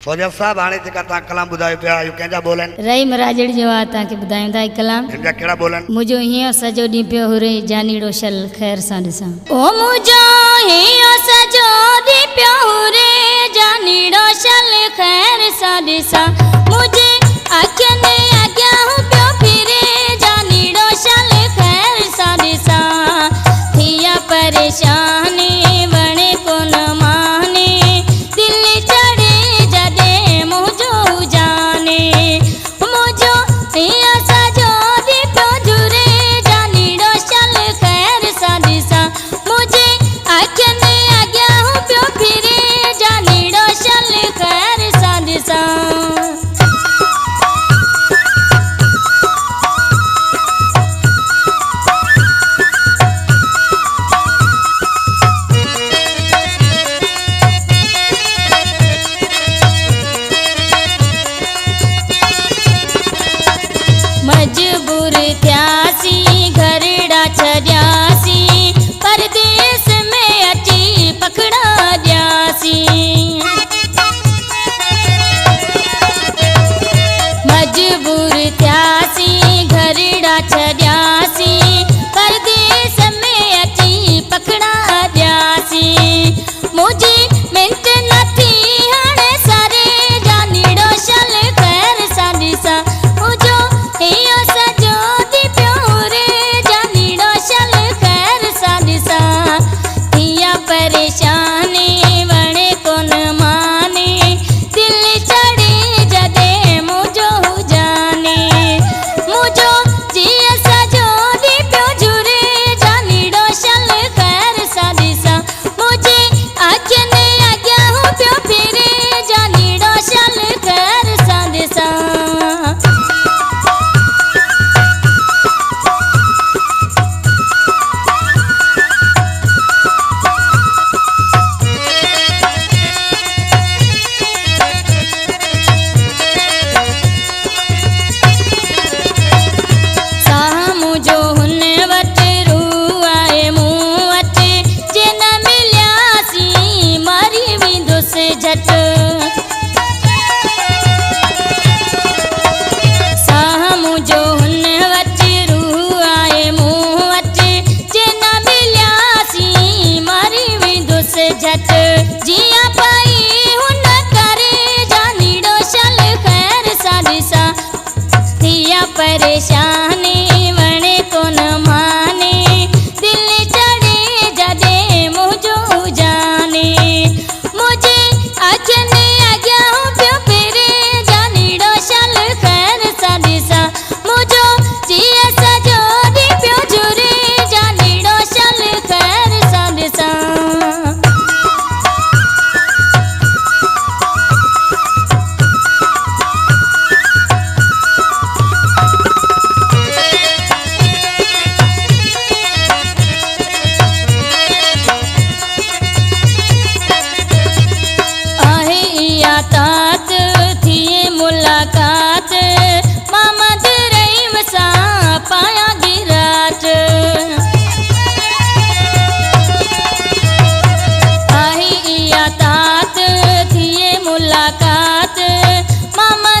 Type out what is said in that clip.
फौजिया साहब हाणे जेका तव्हां कलाम ॿुधायो पिया इहो कंहिंजा बोल आहिनि? रहीम राजड़ी जो आहे तव्हांखे ॿुधायूं था कलाम। हिन जा कहिड़ा बोल आहिनि? मुंहिंजो हीअं सॼो ॾींहुं पियो हुरे जानीड़ो शल ख़ैर सां ॾिसां। ओ मुंहिंजो हीअं सॼो ॾींहुं पियो हुरे जानीड़ो शल ख़ैर सां ॾिसां। मुंहिंजे अखियुनि अॻियां पियो फिरे जानीड़ो शल ख़ैर सां ॾिसां। थिया परेशानी वणे कोन माने दिल चढ़े जॾहिं मुंहिंजो जाने। मुंहिंजो हीअं सॼो ॾींहुं पियो झुरे जानीड़ो शल ख़ैर सां ॾिसां। मुंहिंजे अखियुनि अॻियां पियो फिरे जानीड़ो शल ख़ैर सां ॾिसां। मजबूर थियासी घरड़ा छॾियासी परदेस में अची पकड़ा ॾियासी। मजबूर थियासी घरड़ा छॾियासी परदेस में अची पकड़ा ॾियासी। मुंहिंजी मिंट नथी हाणे सारे जानीड़ो शल ख़ैर सां ॾिसां। मुंहिंजो हीअं सॼो ॾींहुं पियो हुरे जानीड़ो शल ख़ैर सां ॾिसां। थिया परेशानी वणे कोन माने दिल चढ़े जॾहिं मुंहिंजो जाने। मुंहिंजो जीअं सॼो ॾींहुं पियो झुरे जानीड़ो शल ख़ैर सां ॾिसां। मुंहिंजे अखियुनि अॻियां पियो फिरे जानीड़ो शल ख़ैर सां ॾिसां। साम्हूं जो हुन वटि रूह आहे मूं वटि जे न मिलियासीं मरी वेंदुसि झटि। साम्हूं जो हुन वटि रूह आहे मूं वटि जे न मिलियासीं मरी वेंदुसि झटि। जीअं पई हुन करे जानीड़ो शल ख़ैर सां ॾिसां। थिया परेशानी वणे कोन माने दिल चढ़े जॾहिं मुंहिंजो जाने। मुंहिंजे अखियुनि अॻियां पियो फिरे जानीड़ो शल ख़ैर सां ॾिसां। मुंहिंजो जीअं सॼो ॾींहुं पियो झुरे जानीड़ो शल ख़ैर सां ॾिसां। आहे इहा तात थिए मुलाक़ात मोहम्मद रहीम सां पायां गिराट। आहे इहा तात थिए मुलाक़ात मोहम्मद